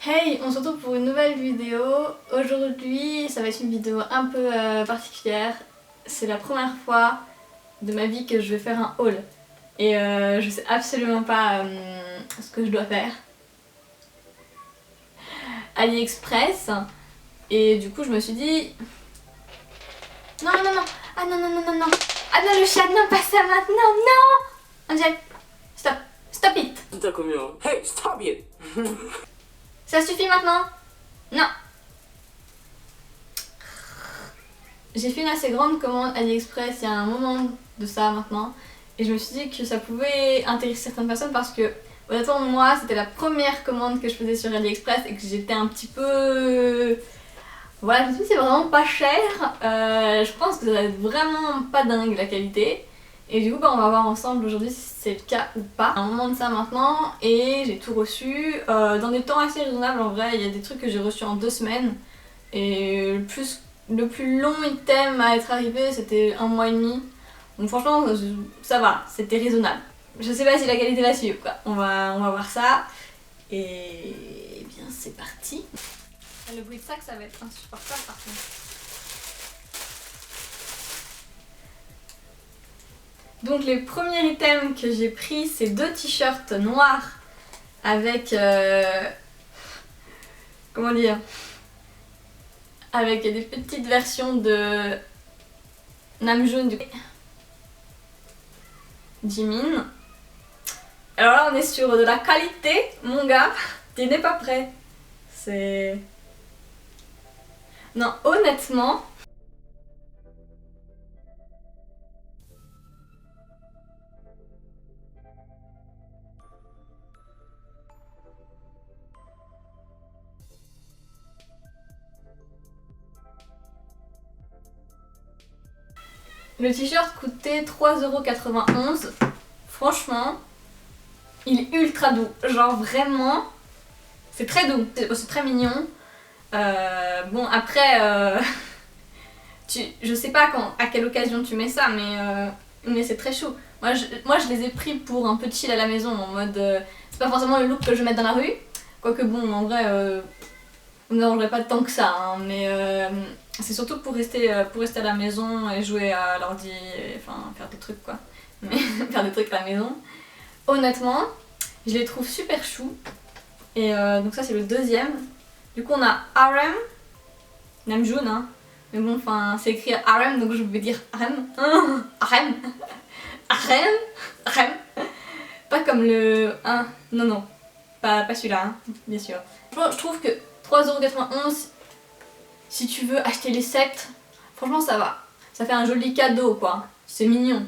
Hey, on se retrouve pour une nouvelle vidéo. Aujourd'hui, ça va être une vidéo un peu particulière. C'est la première fois de ma vie que je vais faire un haul. Et je sais absolument pas ce que je dois faire. AliExpress. Et du coup, je me suis dit... Non, non, non. Ah non, non, non, non, non. Ah non, le chat, non, pas ça maintenant. Non Angel, stop. Stop it. Hey, stop it. Ça suffit maintenant? Non. J'ai fait une assez grande commande AliExpress il y a un moment de ça maintenant. Et je me suis dit que ça pouvait intéresser certaines personnes parce que, honnêtement, moi, c'était la première commande que je faisais sur AliExpress et que j'étais un petit peu... Voilà, je me suis dit c'est vraiment pas cher. Je pense que ça va être vraiment pas dingue la qualité. Et du coup, on va voir ensemble aujourd'hui si c'est le cas ou pas. Un moment de ça maintenant et j'ai tout reçu dans des temps assez raisonnables en vrai. Il y a des trucs que j'ai reçus en 2 semaines et le plus long item à être arrivé c'était 1 mois et demi. Donc franchement ça va, c'était raisonnable. Je sais pas si la qualité va suivre quoi. On va voir ça et bien c'est parti. Le bruit de sac ça va être insupportable par contre. Donc les premiers items que j'ai pris, c'est 2 t-shirts noirs avec comment dire, avec des petites versions de Namjoon du Jimin. Alors là on est sur de la qualité, mon gars, tu n'es pas prêt. C'est... Non, honnêtement... Le t-shirt coûtait 3,91 €. Franchement, il est ultra doux. Genre vraiment, c'est très doux. C'est très mignon. Bon après, je sais pas à quelle occasion tu mets ça, mais c'est très chou. Moi je les ai pris pour un peu chill à la maison, en mode... c'est pas forcément le look que je vais mettre dans la rue. Quoique bon, en vrai, vous n'aurez pas tant que ça, hein, mais c'est surtout pour rester à la maison et jouer à l'ordi, enfin faire des trucs quoi. Mais faire des trucs à la maison. Honnêtement, je les trouve super chou. Et donc ça c'est le deuxième. Du coup on a RM, Namjoon hein. Mais bon enfin c'est écrit RM donc je vais dire RM. RM. RM. RM. Pas comme le 1. Non non. Pas celui-là hein, bien sûr. Je trouve que 3,91 € si tu veux acheter les sets, franchement ça va. Ça fait un joli cadeau quoi. C'est mignon.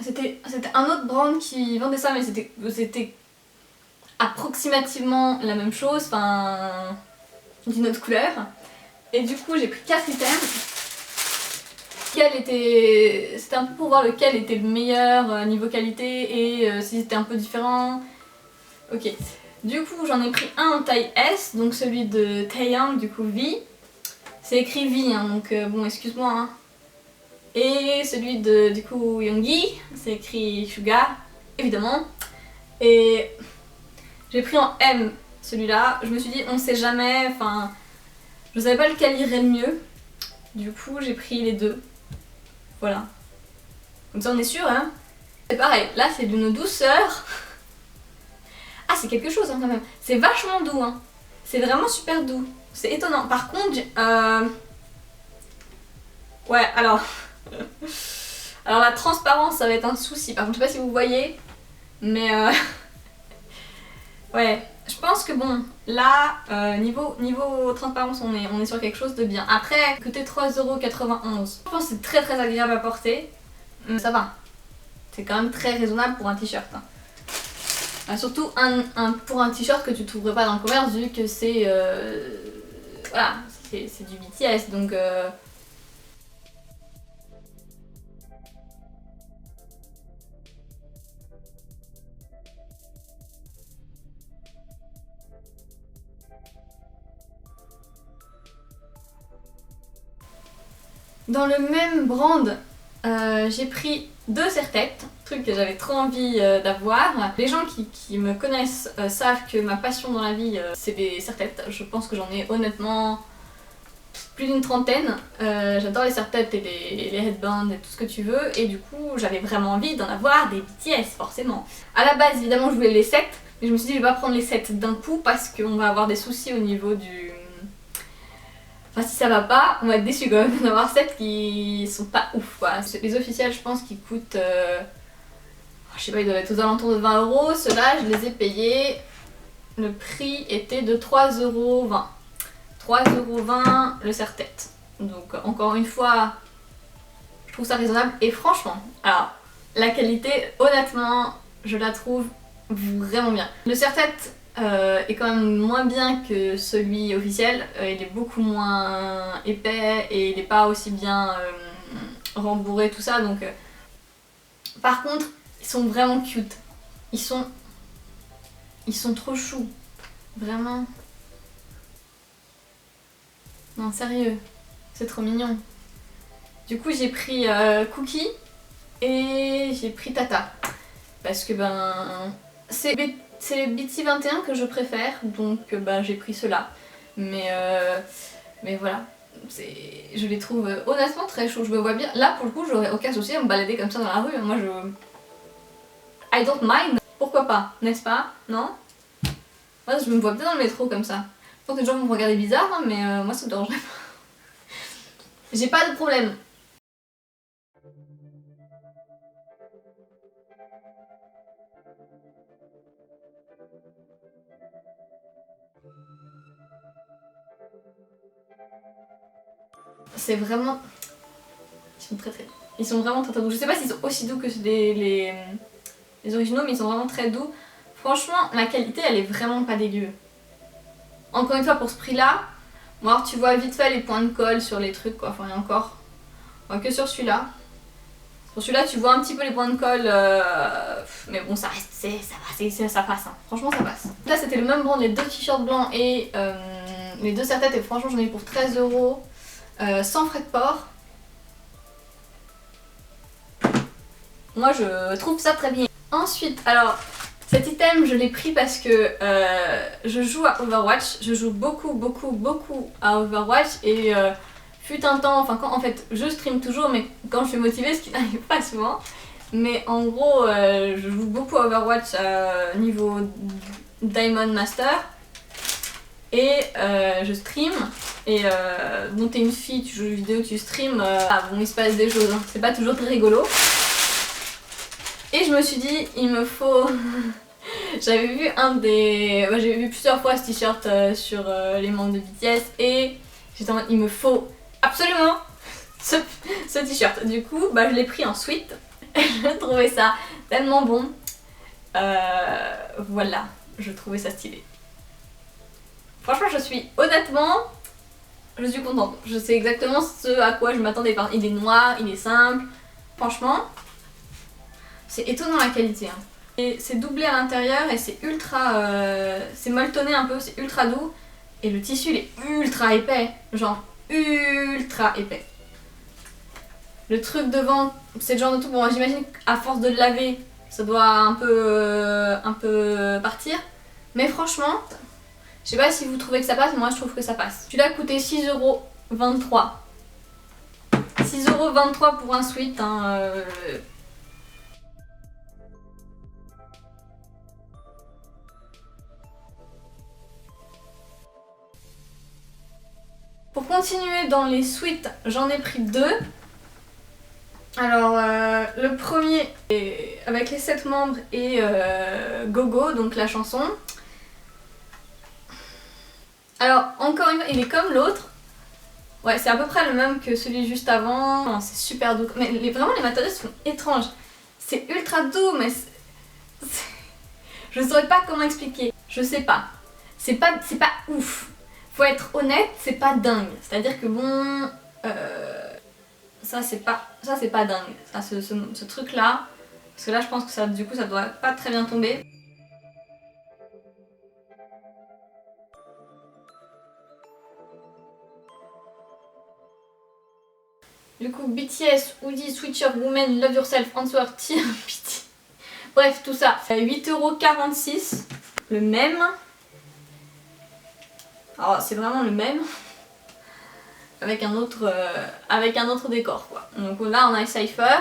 C'était un autre brand qui vendait ça mais c'était approximativement la même chose, enfin d'une autre couleur. Et du coup j'ai pris 4 items. C'était un peu pour voir lequel était le meilleur niveau qualité et si c'était un peu différent. Ok. Du coup j'en ai pris un en taille S, donc celui de Taeyang, du coup V. C'est écrit V, hein, donc bon excuse-moi. Hein. Et celui de du coup Yoongi, c'est écrit Sugar, évidemment. Et j'ai pris en M celui-là, je me suis dit on sait jamais, enfin je savais pas lequel irait le mieux. Du coup j'ai pris les deux. Voilà. Comme ça on est sûr hein. C'est pareil, là c'est d'une douceur. Ah c'est quelque chose hein, quand même. C'est vachement doux hein. C'est vraiment super doux. C'est étonnant. Par contre, ouais alors... alors la transparence ça va être un souci. Par contre je sais pas si vous voyez. Mais ouais. Je pense que bon, là, niveau transparence on est sur quelque chose de bien. Après, coûter 3,91 €. Je pense que c'est très agréable à porter. Ça va. C'est quand même très raisonnable pour un t-shirt. Hein. Surtout pour un t-shirt que tu trouverais pas dans le commerce vu que c'est voilà, c'est du BTS donc dans le même brand, j'ai pris 2 serre-têtes. truc que j'avais trop envie d'avoir. Les gens qui me connaissent savent que ma passion dans la vie c'est des serre-têtes. Je pense que j'en ai honnêtement plus d'une trentaine. J'adore les serre-têtes et les headbands et tout ce que tu veux. Et du coup j'avais vraiment envie d'en avoir des BTS forcément. À la base évidemment je voulais les 7, mais je me suis dit je vais pas prendre les 7 d'un coup parce qu'on va avoir des soucis au niveau du... Enfin si ça va pas, on va être déçus quand même d'en avoir 7 qui sont pas ouf quoi. Les officiels je pense qu'ils coûtent... je sais pas, ils doivent être aux alentours de 20 €. Ceux-là je les ai payés... Le prix était de 3,20 €. 3,20 € le serre-tête. Donc encore une fois, je trouve ça raisonnable. Et franchement, alors la qualité, honnêtement, je la trouve vraiment bien. Le serre-tête est quand même moins bien que celui officiel. Il est beaucoup moins épais et il n'est pas aussi bien rembourré, tout ça. Donc, par contre, ils sont vraiment cute. Ils sont trop choux. Vraiment. Non, sérieux, c'est trop mignon. Du coup, j'ai pris Cookie et j'ai pris Tata. Parce que c'est les BT 21 que je préfère, donc j'ai pris ceux-là. Mais voilà, je les trouve honnêtement très chauds. Je me vois bien. Là, pour le coup, j'aurais aucun souci à me balader comme ça dans la rue. Moi, I don't mind. Pourquoi pas, n'est-ce pas? Non? Moi, je me vois bien dans le métro comme ça. Je pense que les gens vont me regarder bizarre, hein, mais moi ça me dérangerait pas. J'ai pas de problème. C'est vraiment... Ils sont très très doux. Ils sont vraiment très très doux. Je sais pas s'ils sont aussi doux que les originaux, mais ils sont vraiment très doux. Franchement, la qualité elle est vraiment pas dégueu. Encore une fois, pour ce prix-là, bon alors tu vois vite fait les points de colle sur les trucs quoi, enfin et encore. Que sur celui-là. Sur celui-là tu vois un petit peu les points de colle, mais bon ça reste, ça passe, hein. Franchement ça passe. Là c'était le même brand, les deux t-shirts blancs et les deux serre-têtes, et franchement j'en ai eu pour 13 €, sans frais de port. Moi je trouve ça très bien. Ensuite, alors cet item je l'ai pris parce que je joue à Overwatch, je joue beaucoup à Overwatch et fut un temps, enfin quand en fait je stream toujours mais quand je suis motivée, ce qui n'arrive pas souvent. Mais en gros je joue beaucoup à Overwatch niveau Diamond Master et je stream. Et bon t'es une fille, tu joues aux vidéos, tu stream, bon il se passe des choses, hein. C'est pas toujours très rigolo. Et je me suis dit, il me faut... J'avais vu j'ai vu plusieurs fois ce t-shirt sur les membres de BTS et j'étais en mode, il me faut absolument ce t-shirt. Du coup, je l'ai pris en suite. Je trouvais ça tellement bon. Voilà, je trouvais ça stylé. Franchement, je suis contente. Je sais exactement ce à quoi je m'attendais. Il est noir, il est simple. Franchement... C'est étonnant la qualité, hein. Et c'est doublé à l'intérieur et c'est ultra... c'est molletonné un peu, c'est ultra doux. Et le tissu il est ultra épais, genre ultra épais. Le truc devant, c'est le genre de tout, bon j'imagine qu'à force de le laver, ça doit un peu partir. Mais franchement, je sais pas si vous trouvez que ça passe, mais moi je trouve que ça passe. Celui-là coûtait 6,23 €. 6,23 € pour un sweat, hein, Pour continuer dans les suites, j'en ai pris deux. Alors le premier est avec les 7 membres et Gogo, donc la chanson. Alors encore une fois, il est comme l'autre. Ouais, c'est à peu près le même que celui juste avant. C'est super doux. Mais vraiment les matériaux sont étranges. C'est ultra doux, mais je ne saurais pas comment expliquer. Je sais pas. C'est pas ouf. Faut être honnête, c'est pas dingue. C'est-à-dire que bon... ça c'est pas dingue. Ça, ce truc là. Parce que là je pense que ça, du coup ça doit pas très bien tomber. Du coup BTS, Woody, Switcher, Woman, Love Yourself, Answer, Tear, Pity. Bref, tout ça fait 8,46 €. Le même. Alors c'est vraiment le même. Avec un autre décor quoi. Donc là on a Cypher.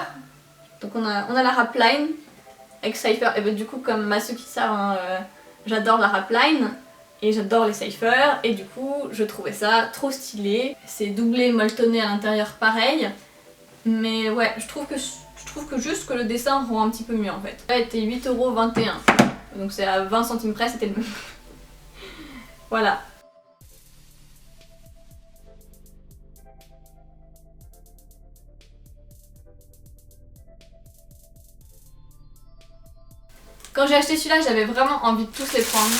Donc on a la Rapline avec Cypher. Et ben du coup comme ceux qui savent, hein, j'adore la Rapline. Et j'adore les Cypher. Et du coup je trouvais ça trop stylé. C'est doublé, molletonné à l'intérieur pareil. Mais ouais, je trouve que juste que le dessin rend un petit peu mieux en fait. Ça a été 8,21 €. Donc c'est à 20 centimes près, c'était le même. Voilà. Quand j'ai acheté celui-là, j'avais vraiment envie de tous les prendre.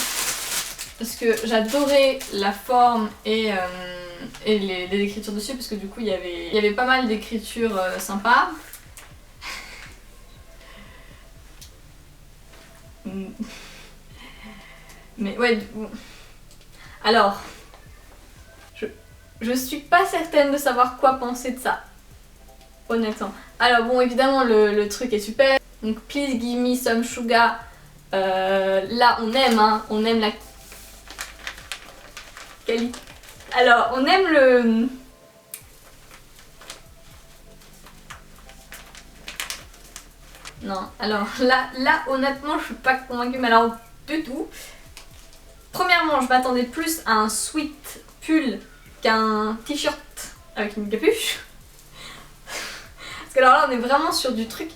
Parce que j'adorais la forme et les écritures dessus. Parce que du coup, il y avait pas mal d'écritures sympas. Mais ouais, alors, je suis pas certaine de savoir quoi penser de ça. Honnêtement. Alors bon, évidemment, le truc est super. Donc, please give me some sugar. Là, on aime, hein, on aime la qualité. Alors, on aime le... Non, alors là honnêtement, je suis pas convaincue, mais alors du tout. Premièrement, je m'attendais plus à un sweat pull qu'un t-shirt avec une capuche. Parce que alors là, on est vraiment sur du truc...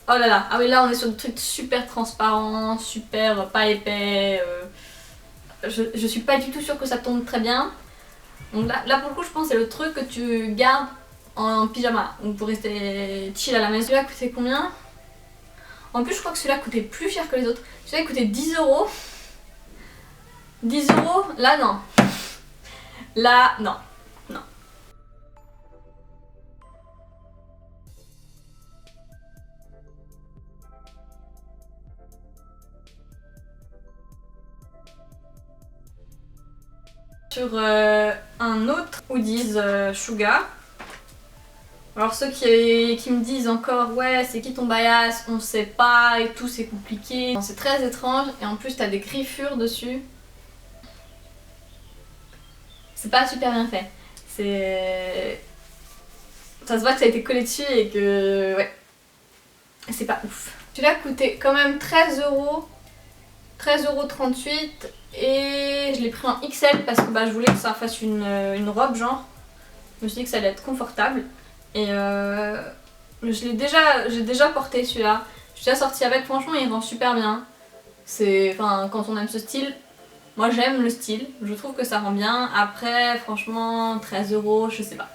Oh là là, ah oui, là on est sur du truc super transparent, super pas épais. Je suis pas du tout sûre que ça tombe très bien. Donc là pour le coup, je pense que c'est le truc que tu gardes en pyjama. Donc pour rester chill à la maison. Celui-là coûtait combien? En plus, je crois que celui-là coûtait plus cher que les autres. Celui-là coûtait 10 €. 10 €, là non. Là non. Non. Sur un autre Hoodies Sugar. Alors ceux qui me disent encore ouais c'est qui ton bias, on sait pas et tout, c'est compliqué. C'est très étrange et en plus t'as des griffures dessus. C'est pas super bien fait. C'est... Ça se voit que ça a été collé dessus et que... ouais. C'est pas ouf. Celui-là coûtait quand même 13 €. 13,38 € et je l'ai pris en XL parce que je voulais que ça fasse une robe genre. Je me suis dit que ça allait être confortable. Et j'ai déjà porté celui-là. Je suis déjà sortie avec, franchement il rend super bien. Enfin, quand on aime ce style, moi j'aime le style, je trouve que ça rend bien. Après franchement 13 €, je sais pas.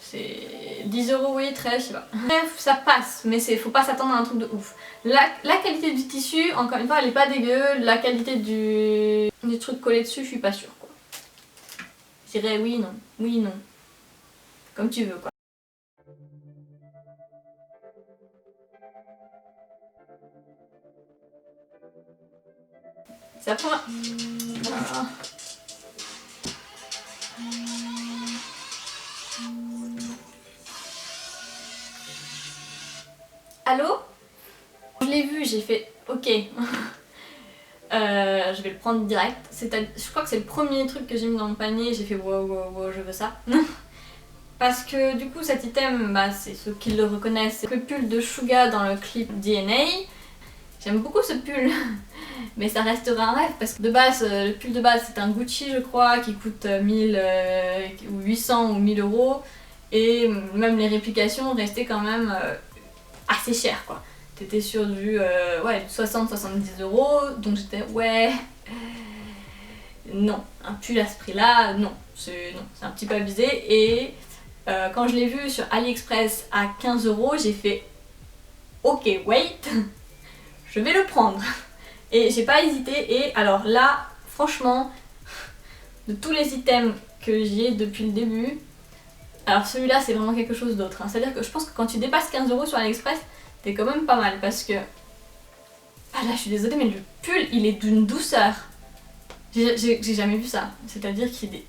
C'est 10 € oui, 13 je sais pas. Bref, ça passe, mais faut pas s'attendre à un truc de ouf. La qualité du tissu, encore une fois, elle est pas dégueu. La qualité du truc collé dessus, je suis pas sûre quoi. Je dirais oui, non. Oui, non. Comme tu veux quoi. C'est la première... Ah. Allô? Je l'ai vu, j'ai fait ok. Je vais le prendre direct. Je crois que c'est le premier truc que j'ai mis dans le panier. J'ai fait wow, je veux ça. Parce que du coup cet item, c'est ceux qui le reconnaissent, c'est le pull de Suga dans le clip DNA. J'aime beaucoup ce pull, mais ça restera un rêve parce que de base, le pull de base c'est un Gucci je crois qui coûte 800 ou 1000 €. Et même les réplications restaient quand même assez chères quoi. T'étais sur du 60-70 €, donc j'étais ouais... non, un pull à ce prix là, non, c'est un petit peu abusé. Et quand je l'ai vu sur AliExpress à 15 €, j'ai fait ok wait, je vais le prendre. Et j'ai pas hésité. Et alors là, franchement, de tous les items que j'ai depuis le début, alors celui-là c'est vraiment quelque chose d'autre. C'est à dire que je pense que quand tu dépasses 15 € sur AliExpress, t'es quand même pas mal parce que... Ah là je suis désolée mais le pull il est d'une douceur. J'ai jamais vu ça. C'est-à-dire qu'il est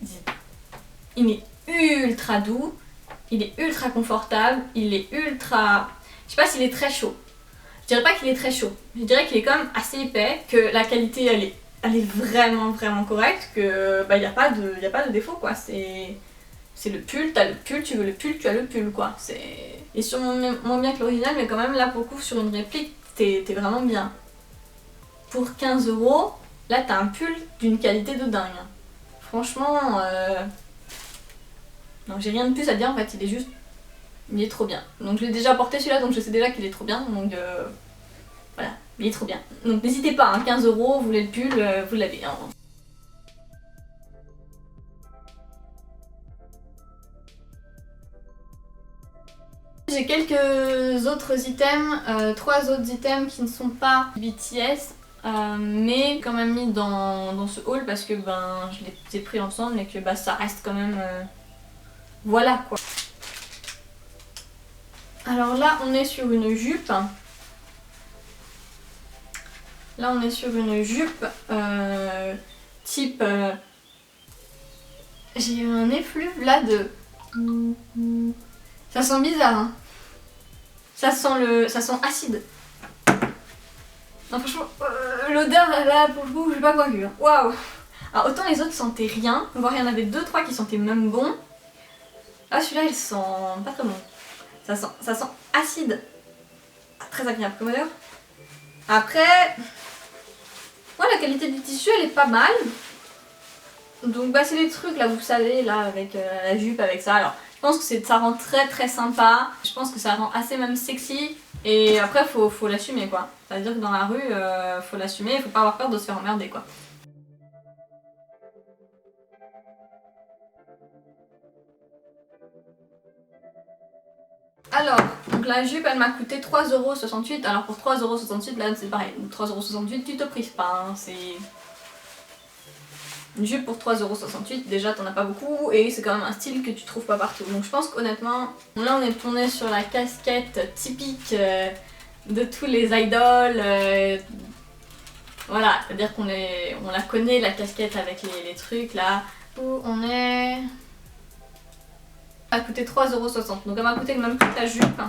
ultra doux, il est ultra confortable, il est ultra... Je sais pas s'il est très chaud. Je dirais pas qu'il est très chaud, je dirais qu'il est quand même assez épais, que la qualité elle est vraiment correcte, que bah y a pas de défaut quoi, c'est le pull, t'as le pull, tu veux le pull, tu as le pull quoi, et sûrement moins bien que l'original, mais quand même là pour le coup sur une réplique t'es vraiment bien. Pour 15 €, là t'as un pull d'une qualité de dingue. Franchement, non j'ai rien de plus à dire en fait, il est trop bien. Donc je l'ai déjà porté celui-là, donc je sais déjà qu'il est trop bien, donc voilà, il est trop bien. Donc n'hésitez pas, hein, 15 €, vous voulez le pull, vous l'avez. Hein. J'ai quelques autres items, 3 autres items qui ne sont pas BTS, mais quand même mis dans ce haul parce que ben je les ai pris ensemble et que bah ça reste quand même voilà quoi. Alors là on est sur une jupe. Là on est sur une jupe type j'ai eu un effluve là de ça sent bizarre hein. Ça sent acide. Non franchement, l'odeur là pour le coup, j'ai pas convaincu. Hein. Waouh. Alors autant les autres sentaient rien, voire il y en avait 2-3 qui sentaient même bon. Ah celui-là il sent pas très bon. Ça sent acide. Ah, très agréable comme odeur. Après, ouais, la qualité du tissu elle est pas mal. Donc bah c'est les trucs là vous savez là avec la jupe avec ça. Alors je pense que ça rend très sympa. Je pense que ça rend assez même sexy. Et après faut l'assumer quoi. C'est-à-dire que dans la rue faut l'assumer, faut pas avoir peur de se faire emmerder quoi. Alors, donc la jupe elle m'a coûté 3,68 €. Alors pour 3,68 € là c'est pareil, 3,68 € tu te prives pas, hein. C'est une jupe pour 3,68 €, déjà t'en as pas beaucoup et c'est quand même un style que tu trouves pas partout. Donc je pense qu'honnêtement, là on est tourné sur la casquette typique de tous les idoles. Voilà, c'est-à-dire qu'on la connaît la casquette avec les trucs là. Où on est... Elle a coûté 3,60 €, donc elle m'a coûté le même prix que la jupe.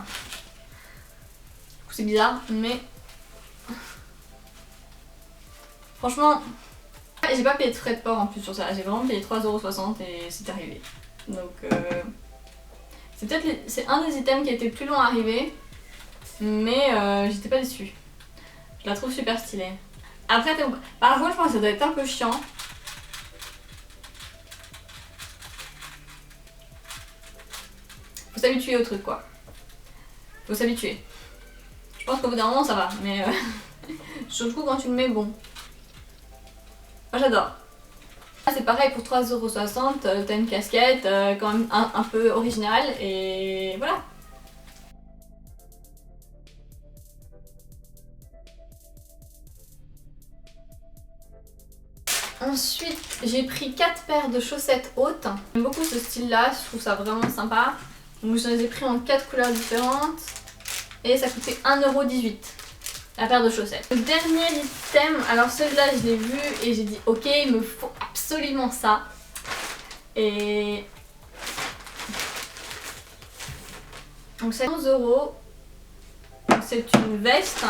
C'est bizarre, mais... Franchement, j'ai pas payé de frais de port en plus sur ça, j'ai vraiment payé 3,60 € et c'est arrivé. Donc c'est un des items qui a été le plus long à arriver, mais j'étais pas déçue. Je la trouve super stylée. Après, parfois je pense que ça doit être un peu chiant. Faut s'habituer au truc quoi. Faut s'habituer. Je pense qu'au bout d'un moment ça va, mais surtout quand tu le mets bon. Moi j'adore. C'est pareil pour 3,60 €, t'as une casquette quand même un peu originale et voilà. Ensuite j'ai pris 4 paires de chaussettes hautes. J'aime beaucoup ce style là, je trouve ça vraiment sympa. Donc je les ai pris en 4 couleurs différentes et ça coûtait 1,18 € la paire de chaussettes. Le dernier item, alors celui-là je l'ai vu et j'ai dit ok il me faut absolument ça. Et donc c'est 11 €. C'est une veste.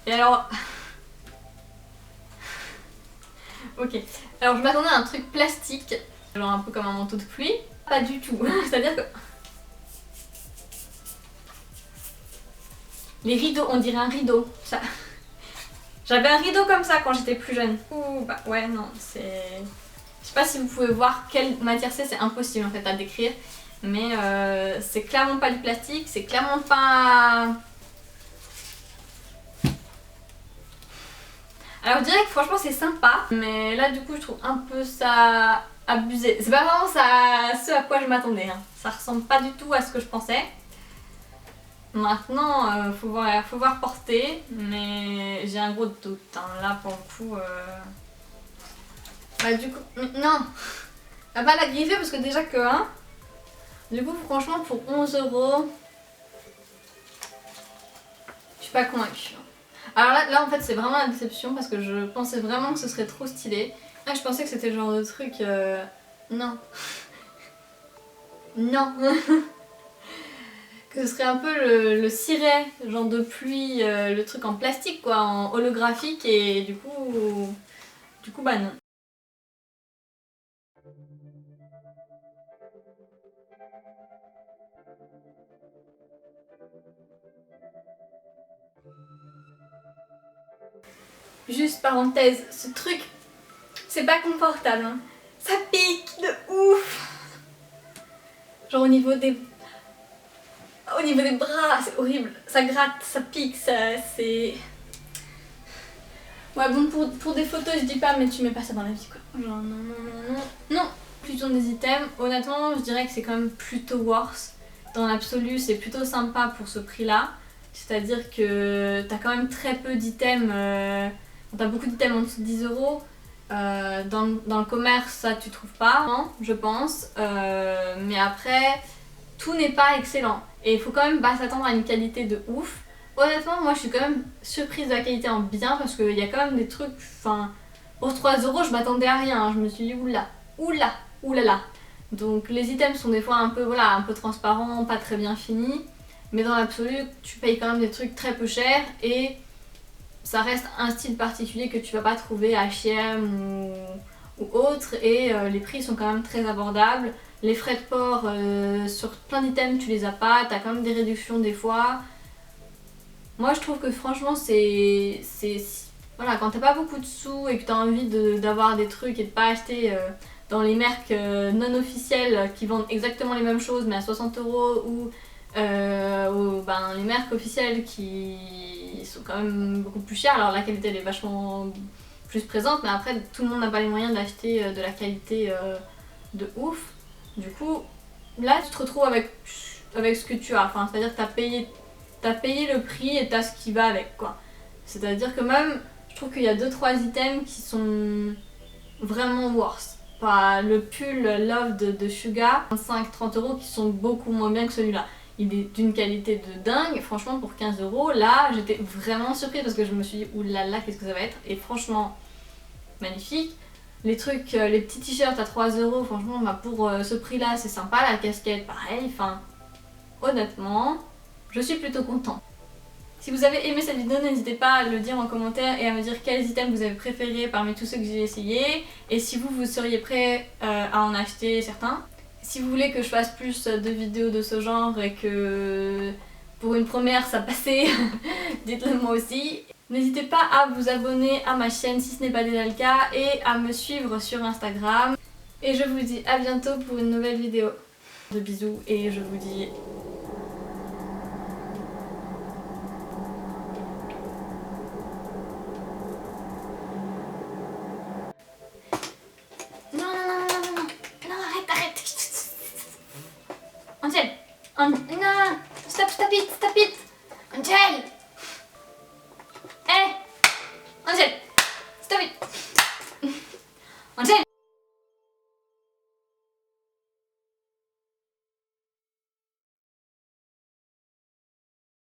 Et alors... ok. Alors je m'attendais à un truc plastique, genre un peu comme un manteau de pluie. Pas du tout. C'est-à-dire que... les rideaux, on dirait un rideau. Ça... J'avais un rideau comme ça quand j'étais plus jeune. Ouh, bah ouais, non, c'est... Je sais pas si vous pouvez voir quelle matière c'est impossible en fait à décrire. Mais c'est clairement pas du plastique, c'est clairement pas... Alors je dirais que franchement c'est sympa, mais là du coup je trouve un peu ça abusé. C'est pas vraiment ça, ce à quoi je m'attendais, hein. Ça ressemble pas du tout à ce que je pensais. Maintenant faut voir porter, mais j'ai un gros doute, hein. Là pour le coup... Bah du coup... non. Elle va la griffer parce que déjà que 1. Du coup franchement pour 11 €, je suis pas convaincue. Alors là en fait c'est vraiment la déception parce que je pensais vraiment que ce serait trop stylé. Là je pensais que c'était le genre de truc... non. Non. que ce serait un peu le ciré, genre de pluie, le truc en plastique quoi, en holographique et du coup bah non. Juste parenthèse, ce truc, c'est pas confortable, hein. Ça pique de ouf. Genre au niveau des bras, c'est horrible. Ça gratte, ça pique, c'est... Ouais bon, pour des photos je dis pas, mais tu mets pas ça dans la vie quoi. Genre non, non, non, non. Non, plutôt des items. Honnêtement, je dirais que c'est quand même plutôt worse. Dans l'absolu, c'est plutôt sympa pour ce prix-là. C'est-à-dire que t'as quand même très peu d'items. T'as beaucoup d'items en dessous de 10 euros. Dans le commerce, ça tu trouves pas, hein, je pense. Mais après, tout n'est pas excellent. Et il faut quand même pas s'attendre à une qualité de ouf. Honnêtement, moi je suis quand même surprise de la qualité en bien parce qu'il y a quand même des trucs. Enfin, pour 3 euros, je m'attendais à rien. Hein. Je me suis dit oula, oula, oulala. Donc les items sont des fois un peu, voilà, un peu transparents, pas très bien finis. Mais dans l'absolu, tu payes quand même des trucs très peu chers et ça reste un style particulier que tu vas pas trouver à H&M ou autre. Et les prix sont quand même très abordables. Les frais de port sur plein d'items, tu les as pas. T'as quand même des réductions des fois. Moi, je trouve que franchement, c'est voilà, quand t'as pas beaucoup de sous et que t'as envie d'avoir des trucs et de pas acheter dans les marques non officielles qui vendent exactement les mêmes choses mais à 60 euros ou les marques officielles qui sont quand même beaucoup plus chères. Alors la qualité elle est vachement plus présente, mais après tout le monde n'a pas les moyens d'acheter de la qualité de ouf. Du coup, là tu te retrouves avec ce que tu as. Enfin, c'est-à-dire que t'as payé le prix et t'as ce qui va avec quoi. C'est-à-dire que même, je trouve qu'il y a 2-3 items qui sont vraiment worse. Pas le pull Love de Suga, 25-30 euros qui sont beaucoup moins bien que celui-là. Il est d'une qualité de dingue, franchement pour 15 euros. Là, j'étais vraiment surprise parce que je me suis dit oulala, qu'est-ce que ça va être. Et franchement, magnifique. Les trucs, les petits t-shirts à 3 euros, franchement, bah pour ce prix-là, c'est sympa. La casquette, pareil. Enfin, honnêtement, je suis plutôt contente. Si vous avez aimé cette vidéo, n'hésitez pas à le dire en commentaire et à me dire quels items vous avez préférés parmi tous ceux que j'ai essayés. Et si vous seriez prêt à en acheter certains. Si vous voulez que je fasse plus de vidéos de ce genre et que pour une première ça passait, dites-le moi aussi. N'hésitez pas à vous abonner à ma chaîne si ce n'est pas déjà le cas et à me suivre sur Instagram. Et je vous dis à bientôt pour une nouvelle vidéo. De bisous et je vous dis... Angel! Non! Stop it! Stop it! Angel!